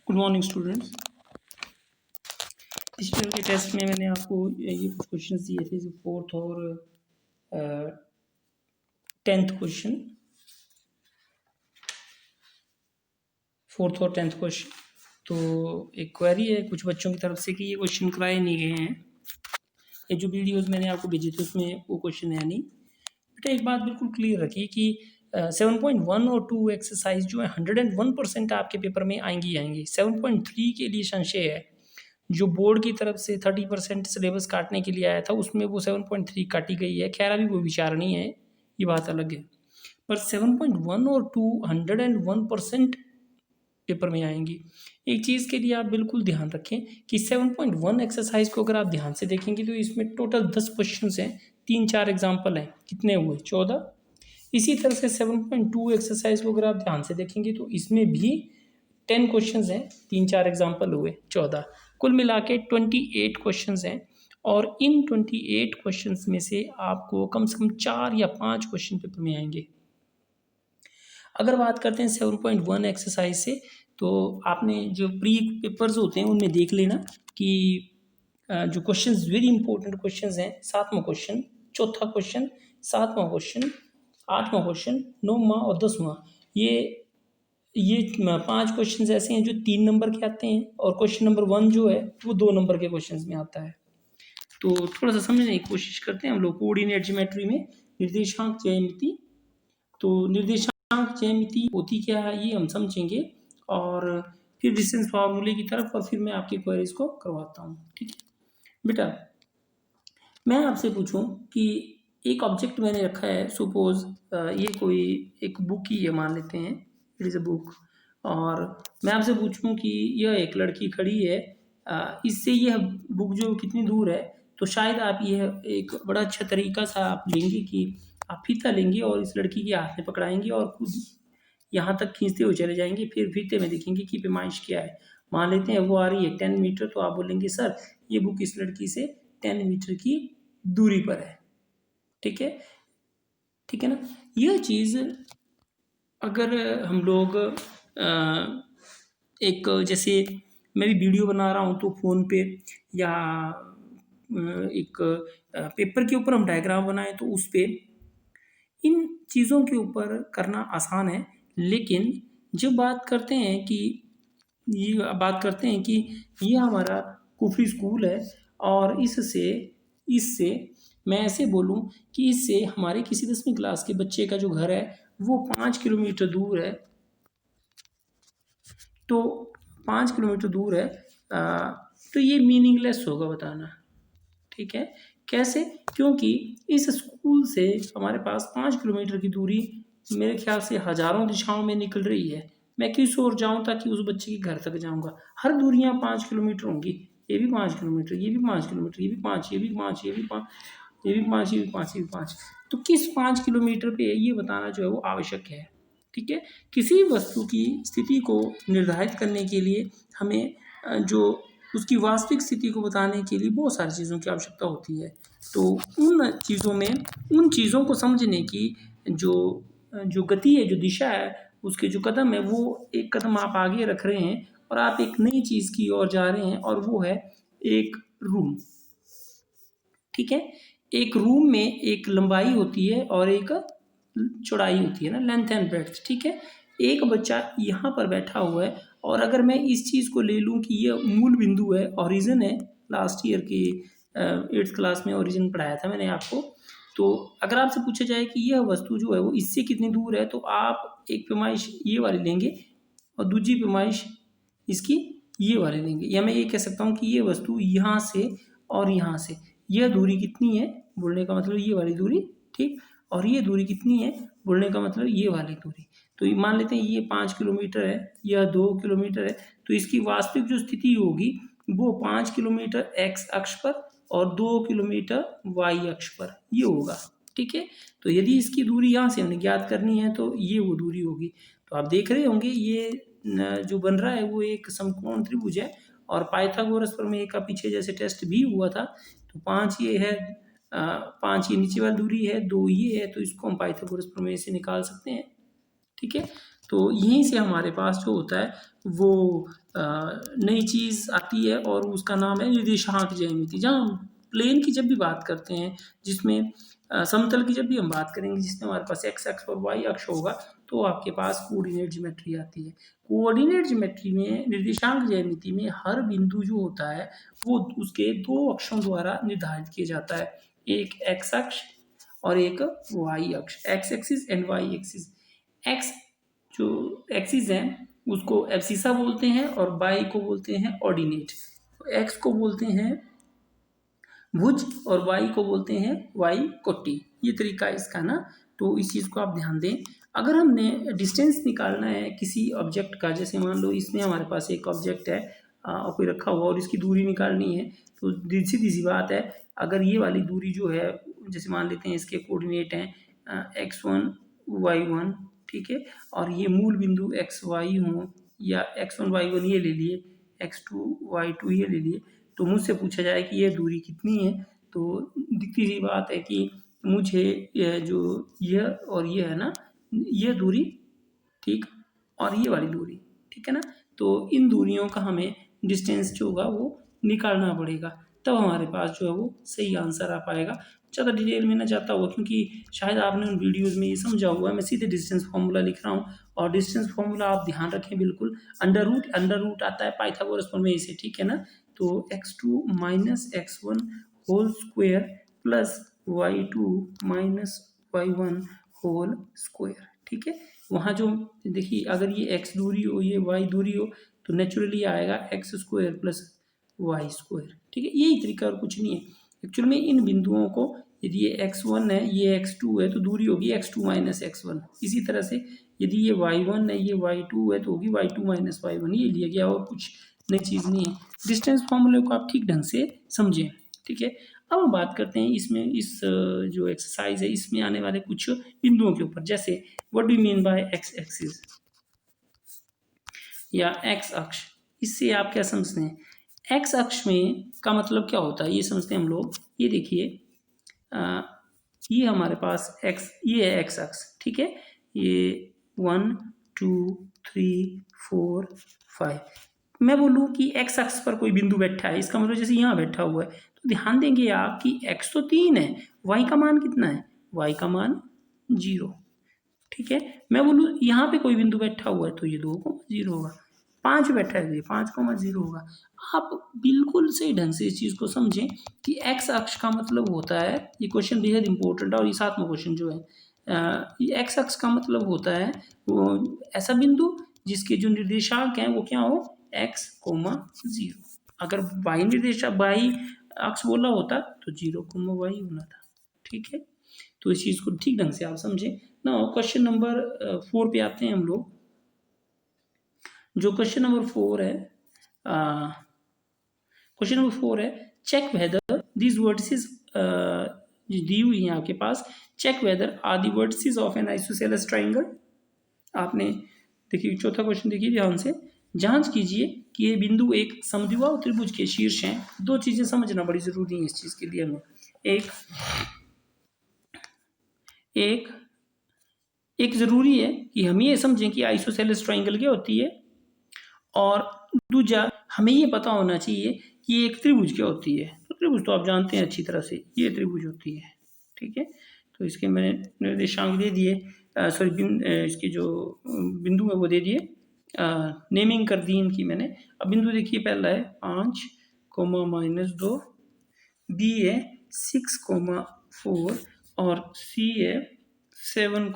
Good morning students. इस तरह के टेस्ट में मैंने आपको ये कुछ क्वेश्चंस दिए थे, जो फोर्थ और 10th क्वेश्चन, फोर्थ और 10th क्वेश्चन। तो एक क्वेरी है कुछ बच्चों की तरफ से कि ये क्वेश्चन कराए नहीं गए हैं। ये जो वीडियोस मैंने आपको भेजी थी उसमें वो क्वेश्चन है नहीं। बेटा एक बात बिल्कुल क्लियर रखिए कि 7.1 और 2 एक्सरसाइज जो है 101% आपके पेपर में आएंगी। 7.3 के लिए संशय है। जो बोर्ड की तरफ से 30% सिलेबस काटने के लिए आया था उसमें वो 7.3 काटी गई है। खैर अभी वो विचारणीय है, ये बात अलग है। पर 7.1 और 2 101% पेपर में आएंगी। एक चीज़ के लिए आप बिल्कुल ध्यान रखें कि 7.1 एक्सरसाइज को अगर आप ध्यान से देखेंगे तो इसमें टोटल 10 क्वेश्चन हैं, 3-4 एग्जाम्पल हैं, कितने हुए 14। इसी तरह से 7.2 एक्सरसाइज को अगर आप ध्यान से देखेंगे तो इसमें भी 10 क्वेश्चन हैं, 3-4 एग्जाम्पल हुए 14। कुल मिला के 28 क्वेश्चन हैं और इन 28 क्वेश्चन में से आपको कम से कम 4 या 5 क्वेश्चन पेपर में आएंगे। अगर बात करते हैं 7.1 एक्सरसाइज से, तो आपने जो प्री पेपर्स होते हैं उनमें देख लेना कि जो क्वेश्चंस वेरी इंपॉर्टेंट क्वेश्चंस हैं, 7वां क्वेश्चन, चौथा क्वेश्चन, 7वां क्वेश्चन, 8वां क्वेश्चन, 9वां और 10वां, ये 5 क्वेश्चंस ऐसे हैं जो 3 नंबर के आते हैं और क्वेश्चन नंबर 1 जो है वो 2 नंबर के क्वेश्चंस में आता है। तो थोड़ा सा समझने की कोशिश करते हैं हम लोग कोऑर्डिनेट ज्योमेट्री में निर्देशांक ज्यामिति। तो निर्देशांक ज्यामिति होती क्या है ये हम समझेंगे और फिर डिस्टेंस फार्मूले की तरफ, और फिर मैं आपकी क्वेरीज को करवाता हूँ। ठीक है बेटा, मैं आपसे पूछूं कि एक ऑब्जेक्ट मैंने रखा है, सपोज ये कोई एक बुक ही है, मान लेते हैं इट इज़ अ बुक, और मैं आपसे पूछूं कि यह एक लड़की खड़ी है, इससे यह बुक जो कितनी दूर है। तो शायद आप यह एक बड़ा अच्छा तरीका सा आप लेंगे कि आप फीता लेंगे और इस लड़की के हाथ में पकड़ाएंगे और खुद यहाँ तक खींचते हुए चले जाएंगे, फिर फीते में देखेंगे कि पैमाइश क्या है। मान लेते हैं वो आ रही है 10 मीटर, तो आप बोलेंगे सर ये बुक इस लड़की से 10 मीटर की दूरी पर है। ठीक है, ठीक है ना। यह चीज़ अगर हम लोग एक, जैसे मैं भी वीडियो बना रहा हूँ तो फ़ोन पे या एक पेपर के ऊपर हम डायग्राम बनाएं तो उस पर इन चीज़ों के ऊपर करना आसान है। लेकिन जब बात करते हैं कि ये हमारा कुफरी स्कूल है और इससे मैं ऐसे बोलूं कि इससे हमारे किसी 10वीं क्लास के बच्चे का जो घर है वो 5 किलोमीटर दूर है। तो 5 किलोमीटर दूर है, तो ये मीनिंगलेस होगा बताना। ठीक है, कैसे? क्योंकि इस स्कूल से हमारे पास 5 किलोमीटर की दूरी मेरे ख्याल से हजारों दिशाओं में निकल रही है। मैं किस ओर जाऊं ताकि उस बच्चे के घर तक जाऊंगा, हर दूरियां 5 किलोमीटर होंगी। ये भी 5 किलोमीटर, ये भी 5 किलोमीटर, ये भी 5, ये भी 5, ये भी 5, ये भी 5, ये भी 5, ये भी 5। तो किस 5 किलोमीटर पे ये बताना जो है वो आवश्यक है। ठीक है, किसी वस्तु की स्थिति को निर्धारित करने के लिए हमें जो उसकी वास्तविक स्थिति को बताने के लिए बहुत सारी चीज़ों की आवश्यकता होती है। तो उन चीज़ों को समझने की जो जो गति है, जो दिशा है, उसके जो कदम है, वो एक कदम आप आगे रख रहे हैं और आप एक नई चीज़ की ओर जा रहे हैं, और वो है एक रूम। ठीक है, एक रूम में एक लंबाई होती है और एक चौड़ाई होती है ना, लेंथ एंड ब्रेड्थ। ठीक है, एक बच्चा यहाँ पर बैठा हुआ है और अगर मैं इस चीज़ को ले लूँ कि ये मूल बिंदु है, ओरिजिन है, लास्ट ईयर की 8th क्लास में ओरिजिन पढ़ाया था मैंने आपको। तो अगर आपसे पूछा जाए कि यह वस्तु जो है वो इससे कितनी दूर है, तो आप एक पैमाइश ये वाली लेंगे और दूसरी पैमाइश इसकी ये वाली लेंगे, या मैं ये कह सकता हूँ कि ये वस्तु यहाँ से और यहाँ से यह दूरी कितनी है, बोलने का मतलब ये वाली दूरी। ठीक, और ये दूरी कितनी है, बोलने का मतलब ये वाली दूरी। तो ये मान लेते हैं ये 5 किलोमीटर है, यह 2 किलोमीटर है, तो इसकी वास्तविक जो स्थिति होगी वो 5 किलोमीटर x अक्ष पर और 2 किलोमीटर y अक्ष पर ये होगा। ठीक है, तो यदि इसकी दूरी यहाँ से हमें ज्ञात करनी है तो ये वो दूरी होगी। तो आप देख रहे होंगे ये जो बन रहा है वो एक समकोण त्रिभुज है, और पाइथागोरस प्रमेय का पीछे जैसे टेस्ट भी हुआ था। तो 5 ये है, 5 ये नीचे वाली दूरी है, 2 ये है, तो इसको हम पाइथागोरस प्रमेय से निकाल सकते हैं। ठीक है, तो यहीं से हमारे पास जो होता है वो नई चीज़ आती है और उसका नाम है निर्देशांक ज्यामिति। जहाँ हम प्लेन की जब भी बात करते हैं, जिसमें समतल की जब भी हम बात करेंगे जिसमें हमारे पास एक्स अक्ष और वाई अक्ष होगा, तो आपके पास कोऑर्डिनेट ज्योमेट्री आती है। कोऑर्डिनेट ज्योमेट्री में निर्देशांक ज्यामिति में हर बिंदु जो होता है वो उसके दो अक्षों द्वारा निर्धारित किया जाता है, एक एक्स अक्ष और एक वाई अक्ष, x axis and y axis. X जो एक्सिस है उसको एब्सिसा बोलते हैं और वाई को बोलते हैं ऑर्डिनेट। एक्स को बोलते हैं भुज और वाई को बोलते हैं वाई कोटि। ये तरीका है इसका ना, तो इस चीज़ को आप ध्यान दें। अगर हमने डिस्टेंस निकालना है किसी ऑब्जेक्ट का, जैसे मान लो इसमें हमारे पास एक ऑब्जेक्ट है कोई रखा हुआ और इसकी दूरी निकालनी है, तो सीधी सी बात है, अगर ये वाली दूरी जो है, जैसे मान लेते हैं इसके कोऑर्डिनेट हैं x1 y1, ठीक है, और ये मूल बिंदु एक्स वाई हो या x1 y1 ये ले लिए, x2 y2 ये ले लिए, तो मुझसे पूछा जाए कि ये दूरी कितनी है, तो दिखती सी बात है कि मुझे यह और ये है ना, ये दूरी, ठीक, और ये वाली दूरी, ठीक है ना, तो इन दूरियों का हमें डिस्टेंस जो होगा वो निकालना पड़ेगा, तब हमारे पास जो है वो सही आंसर आ पाएगा। ज़्यादा डिटेल में ना जाता हुआ, क्योंकि शायद आपने उन वीडियोज़ में ये समझा हुआ है, मैं सीधे डिस्टेंस फार्मूला लिख रहा हूँ। और डिस्टेंस फार्मूला आप ध्यान रखें बिल्कुल, अंडर रूट आता है पाइथागोरस प्रमेय से, ठीक है ना, तो x2 minus x1 whole square plus y2 minus y1 whole square, ठीक है। वहाँ जो देखिए, अगर ये x दूरी हो ये y दूरी हो, तो नेचुरली आएगा x square plus y square, ठीक है। यही तरीका और कुछ नहीं है एक्चुअल में। इन बिंदुओं को, यदि ये x1 है ये x2 है, तो दूरी होगी x2 माइनस x1। इसी तरह से यदि ये y1 है ये y2 है, तो होगी y2 माइनस y1। ये लिया गया और कुछ नई चीज़ नहीं है। डिस्टेंस फॉर्मूले को आप ठीक ढंग से समझें, ठीक है। अब हम बात करते हैं इसमें, इस जो एक्सरसाइज है इसमें आने वाले कुछ बिंदुओं के ऊपर, जैसे what do you mean by x axis या एक्स अक्ष। इससे आप क्या समझते हैं, एक्स अक्ष में का मतलब क्या होता है ये समझते हैं हम लोग। ये देखिए ये हमारे पास एक्स, ये है एक्स अक्ष, ठीक है, ये 1 2 3 4 5। मैं बोलूँ कि एक्स अक्ष पर कोई बिंदु बैठा है, इसका मतलब जैसे यहाँ बैठा हुआ है, तो ध्यान देंगे आप कि एक्स तो 3 है, वाई का मान कितना है, वाई का मान 0, ठीक है। मैं बोलूँ यहाँ पे कोई बिंदु बैठा हुआ है, तो ये 2,0 होगा। 5 बैठा है तो ये 5,0 होगा। आप बिल्कुल सही ढंग से इस चीज़ को समझें कि एक्स अक्ष का मतलब होता है, ये क्वेश्चन बेहद इंपॉर्टेंट है, और ये 7वां क्वेश्चन जो है, ये एक्स अक्ष का मतलब होता है वो ऐसा बिंदु जिसके जो निर्देशांक हैं वो क्या हो, x, 0। अगर वाई निर्देशांक वाई अक्ष बोला होता तो 0, y होना था, ठीक है। तो इस चीज़ को ठीक ढंग से आप समझें ना। क्वेश्चन नंबर 4 पे आते हैं हम लोग। जो क्वेश्चन नंबर 4 है, क्वेश्चन नंबर 4 है, चेक वेदर दीज वर्टिसेस दी हुई हैं आपके पास, check whether are the vertices of an isosceles triangle. आपने देखिए चौथा क्वेश्चन देखिए ध्यान से, जांच कीजिए कि ये बिंदु एक समद्विबाहु त्रिभुज के शीर्ष हैं। दो चीजें समझना बड़ी जरूरी है इस चीज के लिए हमें, एक जरूरी है कि हम ये समझें कि आइसोसेलेस ट्राइंगल क्या होती है, और दूसरा हमें ये पता होना चाहिए कि एक त्रिभुज क्या होती है। तो त्रिभुज तो आप जानते हैं अच्छी तरह से, ये त्रिभुज होती है, ठीक है। तो इसके मैंने निर्देशांक दे दिए, सॉरी इसके जो बिंदु है वो दे दिए, नेमिंग कर दी इनकी मैंने। अब बिंदु देखिए, पहला है 5, -2, बी है 6, 4 और सी है 7,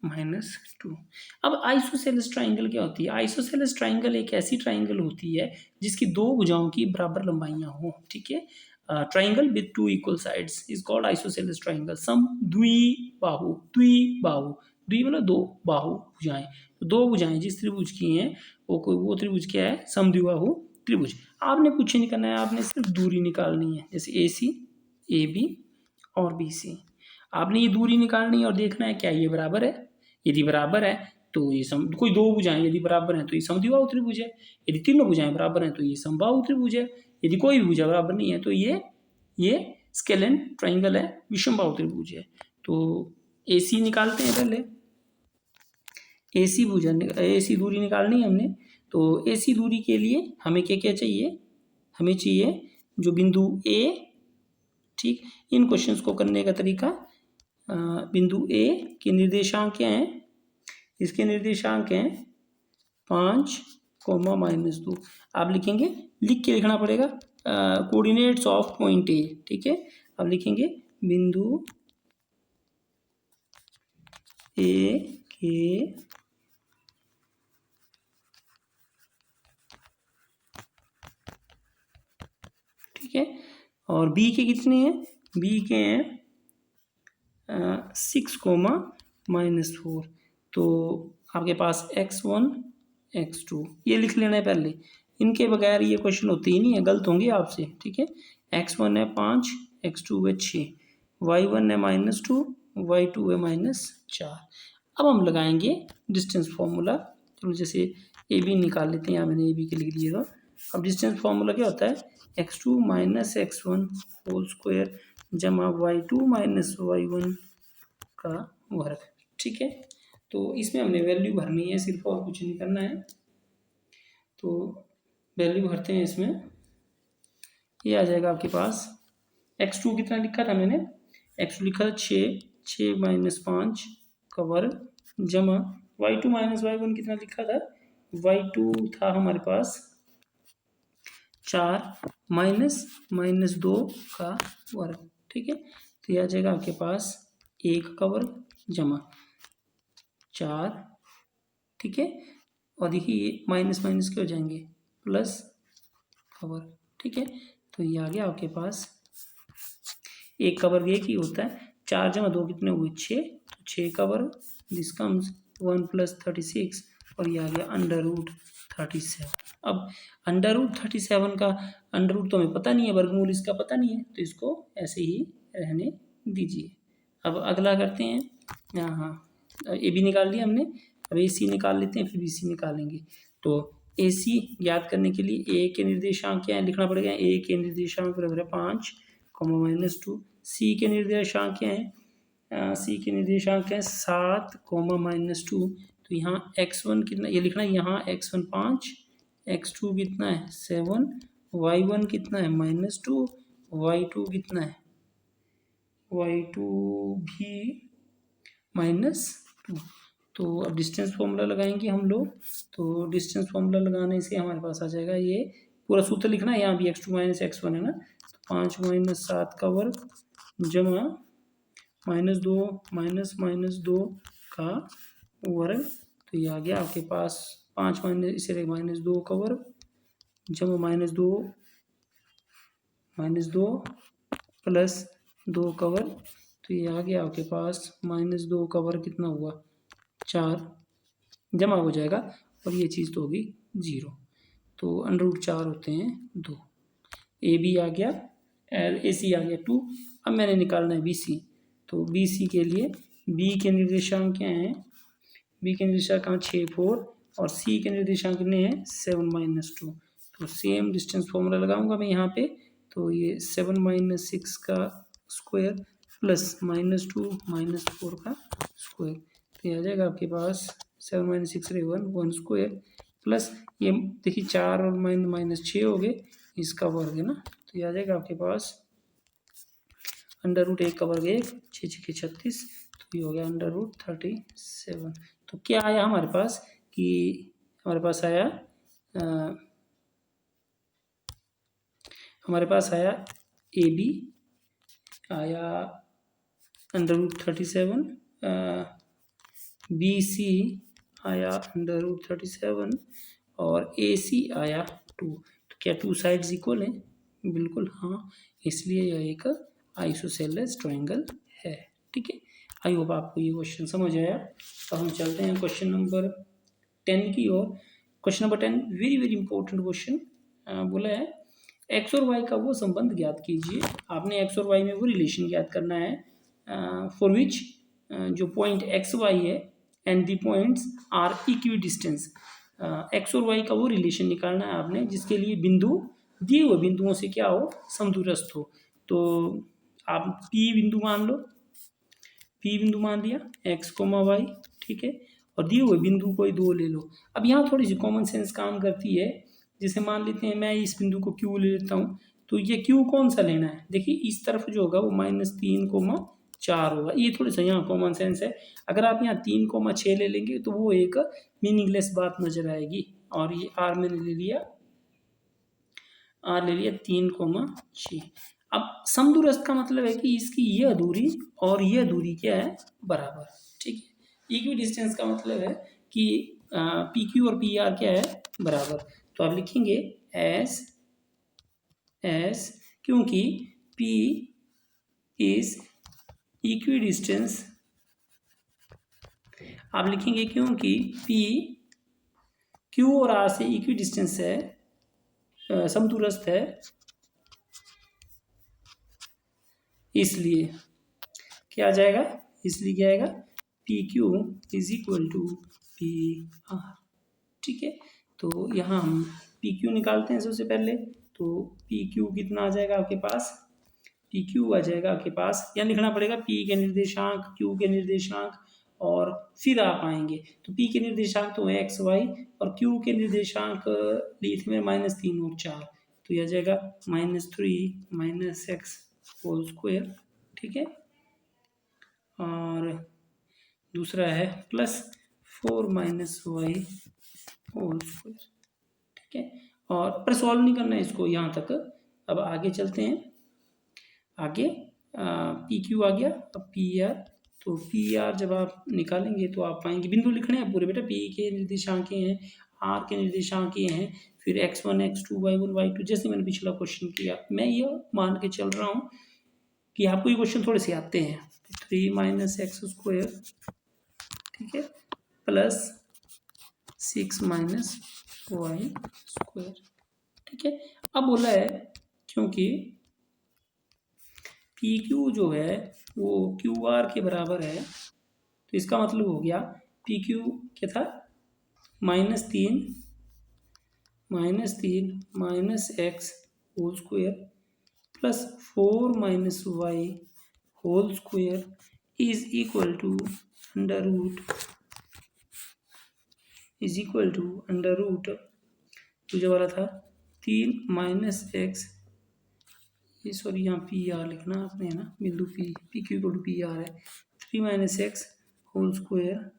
-2। अब आइसोसेलेस ट्राइंगल क्या होती है, आइसोसेलेस ट्राइंगल एक ऐसी ट्राइंगल होती है जिसकी दो भुजाओं की बराबर लंबाइयां हो, ठीक है। Triangle with 2 equal sides is called isosceles triangle. सम द्विबाहु, द्वि मतलब दो, बाहु भुजाएं, तो दो भुजाएं जिस त्रिभुज की हैं वो त्रिभुज क्या है, समद्विबाहु त्रिभुज। आपने कुछ नहीं करना है, आपने सिर्फ दूरी निकालनी है, जैसे AC, AB और BC। आपने ये दूरी निकालनी है और देखना है क्या ये बराबर है। यदि बराबर है तो ये कोई दो भुजाएं यदि बराबर हैं तो ये समद्विबाहु त्रिभुज है। यदि तीनों भुजाएं बराबर हैं तो ये समबाहु त्रिभुज है। यदि कोई भी भुजा बराबर नहीं है तो ये स्केलेन ट्राइंगल है, विषमबाहु त्रिभुज है। तो AC निकालते हैं पहले। AC दूरी निकालनी है हमने। तो AC दूरी के लिए हमें क्या क्या चाहिए, हमें चाहिए जो बिंदु A, ठीक। इन क्वेश्चंस को करने का तरीका, बिंदु A के निर्देशांक क्या हैं, इसके निर्देशांक हैं 5, -2। आप लिखेंगे, लिख के लिखना पड़ेगा, कोऑर्डिनेट्स ऑफ पॉइंट ए, ठीक है। अब लिखेंगे बिंदु ए के ठीक है, और बी के कितने हैं, बी के हैं 6, -4। तो आपके पास x1 x2 ये लिख लेना है पहले, इनके बगैर ये क्वेश्चन होते ही नहीं है, गलत होंगे आपसे, ठीक है। x1 है 5, x2 है 6, y1 है -2, y2 है -4। अब हम लगाएंगे डिस्टेंस फॉर्मूला। चलो जैसे ए बी निकाल लेते हैं, यहाँ मैंने ए बी के लिख दिएगा। अब डिस्टेंस फॉर्मूला क्या होता है, x2 - x1 होल स्क्वायर जमा y2 - y1 का वर्ग, ठीक है। तो इसमें हमने वैल्यू भरनी है सिर्फ, और कुछ नहीं करना है। तो वैल्यू भरते हैं इसमें, ये आ जाएगा आपके पास x2 कितना लिखा था मैंने, x2 लिखा था 6, 6 - 5 का वर्ग जमा y2 - y1 कितना लिखा था, y2 था हमारे पास 4 -2 का वर्ग, ठीक है। तो ये आ जाएगा आपके पास 1 का वर्ग जमा 4, ठीक है। और देखिए माइनस माइनस क्या हो जाएंगे, प्लस का वर्ग, ठीक है। तो ये आ गया आपके पास 1 का वर्ग 1 ही होता है, 4 जमा 2 कितने हुए 6, 6 का वर्ग, दिस कम्स 1 + 36, और ये आ गया √37। अब √37 का अंडर तो हमें पता नहीं है, वर्गमूल इसका पता नहीं है, तो इसको ऐसे ही रहने दीजिए। अब अगला करते हैं, यहाँ ए बी निकाल लिया हमने, अब ए सी निकाल लेते हैं, फिर बी सी निकालेंगे। तो ए सी ज्ञात करने के लिए ए के निर्देशांक क्या है लिखना पड़ेगा, ए के निर्देशांक बराबर है 5, -2। सी के निर्देशांक क्या है, सी के निर्देशांक है 7, -2। तो यहाँ x1 कितना, ये लिखना है, यहाँ x1 5, x2 कितना है 7, y1 कितना है -2, y2 कितना है, y2 भी -2। तो अब डिस्टेंस फॉर्मूला लगाएंगे हम लोग। तो डिस्टेंस फॉर्मूला लगाने से हमारे पास आ जाएगा, ये पूरा सूत्र लिखना है, यहाँ भी x2 - x1 है ना, तो 5 - 7 का वर्ग जमा -2 -2 का वर्ग। तो ये आ गया आपके पास 5 इसे -2 का वर्ग जमा -2 प्लस 2 का वर्ग। तो ये आ गया आपके पास -2 का वर्ग कितना हुआ 4, जमा हो जाएगा, और ये चीज़ तो होगी 0। तो √4 होते हैं 2। ए बी आ गया, ए सी आ गया 2। अब मैंने निकालना है बी सी। तो बी सी के लिए बी के निर्देशांक क्या हैं, बी के निर्देशांक 6, 4, और सी के निर्देशांक कितने हैं 7 - 2। तो सेम डिस्टेंस फॉर्मूला लगाऊंगा मैं यहाँ पे। तो ये 7 - 6 का स्क्वायर प्लस -2 - 4 का स्क्वायर। तो ये आ जाएगा आपके पास 7 - 6 1 स्क्वायर प्लस, ये देखिए 4 और -6 हो गए, इसका वर्ग है ना। तो ये आ जाएगा आपके पास √1 का वर्ग 1, 6 6 36, तो ये हो गया √37। तो क्या आया हमारे पास कि हमारे पास आया ए बी आया √37, बी सी आया √37, और ए सी आया 2। तो क्या 2 साइड्स इक्वल हैं, बिल्कुल हाँ, इसलिए यह एक आइसोसेलेस ट्रायंगल है, ठीक है। आई होप आपको ये क्वेश्चन समझ आया। तो हम चलते हैं क्वेश्चन नंबर 10 की ओर। Question number 10 very very important question बोला है, एक्स और वाई का वो संबंध ज्ञात कीजिए। आपने एक्स और वाई में वो रिलेशन ज्ञात करना है फॉर विच जो पॉइंट एक्स वाई है and the points are equidistance. X और वाई का वो रिलेशन निकालना है आपने जिसके लिए बिंदु दिए हुए बिंदुओं से क्या हो, समदूरस्थ हो। तो आप पी बिंदु मान लो, पी बिंदु मान लिया x, y, ठीक है। और दिए हुए बिंदु कोई दो ले लो। अब यहाँ थोड़ी सी कॉमन सेंस काम करती है। जैसे मान लेते हैं मैं इस बिंदु को क्यू ले लेता हूँ, तो ये क्यू कौन सा लेना है, देखिए इस तरफ जो होगा वो -3,4 होगा। ये थोड़ी सा यहाँ कॉमन सेंस है। अगर आप यहाँ 3,6 ले लेंगे तो वो एक मीनिंगलेस बात नजर आएगी। और ये आर मैंने ले लिया, 3,6। अब समदूरस्थ का मतलब है कि इसकी यह दूरी और यह दूरी क्या है, बराबर। ठीक है, इक्वी डिस्टेंस का मतलब है कि पी क्यू और पी आर क्या है, बराबर। तो आप लिखेंगे एस क्योंकि P इज इक्वी डिस्टेंस, आप लिखेंगे क्योंकि P Q और R से इक्वी डिस्टेंस है, समदूरस्थ है, इसलिए क्या आ जाएगा, इसलिए क्या आएगा, P Q is equal to P R. ठीक है, तो यहाँ हम पी क्यू निकालते हैं सबसे पहले। तो पी क्यू कितना आ जाएगा आपके पास, पी क्यू आ जाएगा आपके पास, यहाँ लिखना पड़ेगा पी के निर्देशांक, क्यू के निर्देशांक, और फिर आप आएंगे तो पी के निर्देशांक तो एक्स वाई, और क्यू के निर्देशांक लिए थे मैं -3 और 4, तो यह आ जाएगा -3 - x होल स्क्वायर। ठीक है, और दूसरा है +4 - y होल स्क्वायर। ठीक है, और पर सॉल्व नहीं करना है इसको यहाँ तक। अब आगे चलते हैं, आगे पी क्यू आ गया, अब पी आर। तो पी आर जब आप निकालेंगे तो आप पाएंगे, बिंदु लिखने हैं पूरे बेटा, पी के निर्देशांक ये हैं, आर के निर्देशांक ये हैं, फिर x1 x2 y1 y2, जैसे मैंने पिछला क्वेश्चन किया। मैं ये मान के चल रहा हूँ कि आपको ये क्वेश्चन थोड़े से आते हैं। 3 - x स्क्वायर, ठीक है, +6 - y स्क्वायर। ठीक है, अब बोला है क्योंकि पी क्यू जो है वो क्यू आर के बराबर है, तो इसका मतलब हो गया पी क्यू क्या था, -3 - x whole square +4 - y whole square is equal to under root तो जो वाला था 3 - x, ये सॉरी यहाँ पी आर लिखना आपने है ना, बिंदु P Q equal to P R है, 3 - x whole square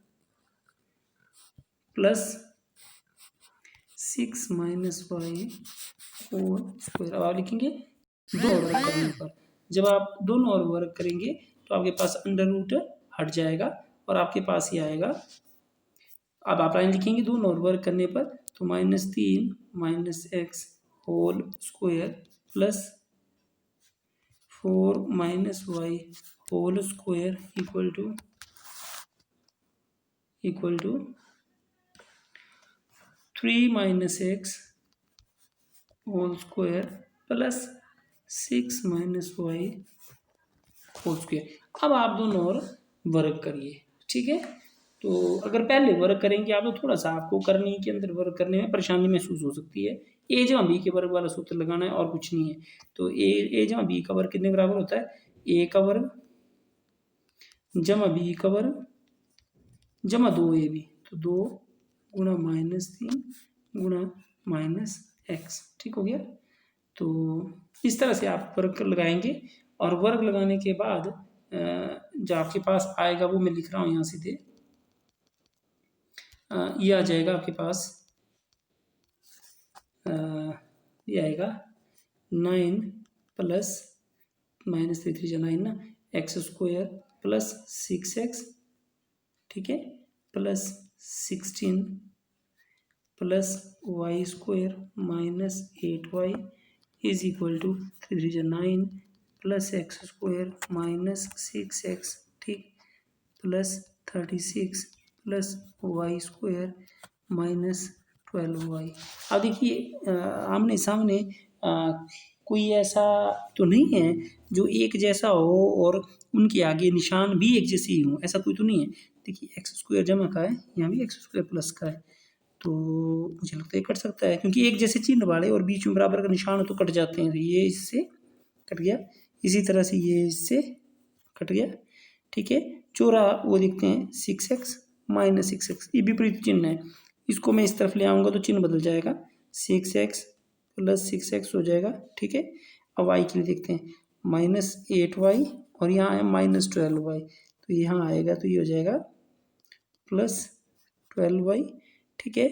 +6 - y whole square. अब आप लिखेंगे दो और वर्ग करने पर, जब आप दोनों और वर्ग करेंगे तो आपके पास अंडर रूट हट जाएगा और आपके पास ही आएगा। अब आप लाइन लिखेंगे दोनों और वर्ग करने पर, तो -3 - x whole square +4 - y whole square equal to 3 - x whole square +6 - y whole square. अब आप दोनों और वर्ग करिए। ठीक है, तो अगर पहले वर्ग करेंगे आप तो थोड़ा सा आपको करनी के अंदर वर्ग करने में परेशानी महसूस हो सकती है। ए जमा बी के वर्ग वाला सूत्र लगाना है और कुछ नहीं है। तो ए जमा बी का वर्ग कितने बराबर होता है, ए का वर्ग जमा बी का वर्ग जमा 2ab, तो 2 गुणा -3 गुणा -x। ठीक हो गया, तो इस तरह से आप वर्ग लगाएंगे, और वर्ग लगाने के बाद जो आपके पास आएगा वो मैं लिख रहा हूँ यहाँ सीधे, ये आ जाएगा आपके पास, ये आएगा 9 प्लस -3 9 ना, x स्क्वायर +6x, ठीक है, +16 plus y square -8y is equal to 3 9 plus x square -6x, ठीक, +36 प्लस y स्क्वायर -12y। अब देखिए आमने सामने कोई ऐसा तो नहीं है जो एक जैसा हो और उनके आगे निशान भी एक जैसे ही हो, ऐसा कोई तो नहीं है। देखिए एक्स स्क्वायर जमा का है, यहाँ भी एक्स स्क्वायर प्लस का है, तो मुझे लगता है कट सकता है, क्योंकि एक जैसे चिन्ह वाले और बीच में बराबर का निशान हो तो कट जाते हैं। तो ये इससे कट गया, इसी तरह से ये इससे कट गया। ठीक है, चौरा वो देखते हैं 6x -6x, ये विपरीत चिन्ह है, इसको मैं इस तरफ ले आऊँगा तो चिन्ह बदल जाएगा, 6x + 6x हो जाएगा, ठीक है। अब y के लिए देखते हैं, -8y और यहाँ है -12y, तो यहाँ आएगा तो ये हो जाएगा +12y, ठीक है।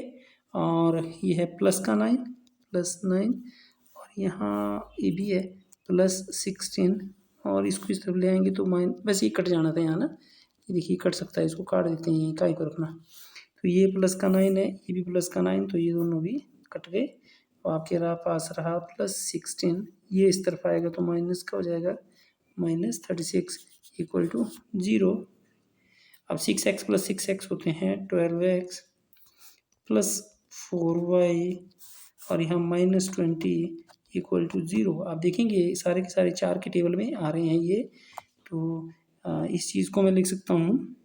और ये है प्लस का 9 +9 और यहाँ ये भी है +16 और इसको इस तरफ ले आएंगे तो बस ये कट जाना था यहाँ ना, ये देखिए कट सकता है, इसको काट देते हैं, काय को रखना। तो ये प्लस का 9 है, ये भी प्लस का 9, तो ये दोनों भी कट गए और आपके पास रहा +16, ये इस तरफ आएगा तो माइनस का हो जाएगा -36 = 0। अब 6x + 6x होते हैं 12x + 4y और यहाँ -20 = 0। आप देखेंगे सारे के सारे 4 के टेबल में आ रहे हैं ये, तो इस चीज़ को मैं लिख सकता हूँ,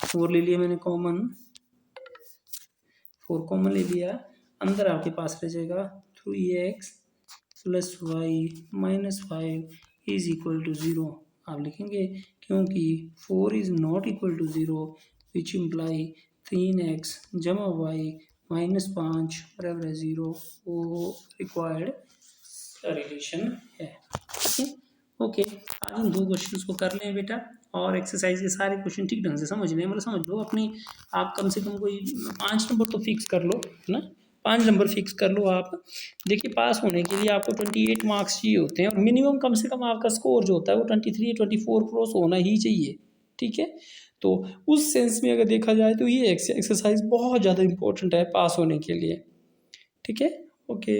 4 ले लिया मैंने कॉमन, 4 कॉमन ले लिया, अंदर आपके पास रह जाएगा 3x + y - 5 = 0। आप लिखेंगे क्योंकि 4 is not equal to 0 which imply 3x + y - 5 = 0, वो रिक्वायर्ड रिलेशन है, ठीक है। ओके, आज इन 2 क्वेश्चंस को कर लें बेटा, और एक्सरसाइज के सारे क्वेश्चन ठीक ढंग से समझ लें, मतलब समझ लो अपनी, आप कम से कम कोई 5 नंबर तो फिक्स कर लो, है ना, 5 नंबर फिक्स कर लो आप। देखिए पास होने के लिए आपको 28 मार्क्स चाहिए होते हैं और मिनिमम कम से कम आपका स्कोर जो होता है वो 23 24 क्रॉस होना ही चाहिए, ठीक है। तो उस सेंस में अगर देखा जाए तो ये एक्सरसाइज बहुत ज़्यादा इंपॉर्टेंट है पास होने के लिए, ठीक है। ओके।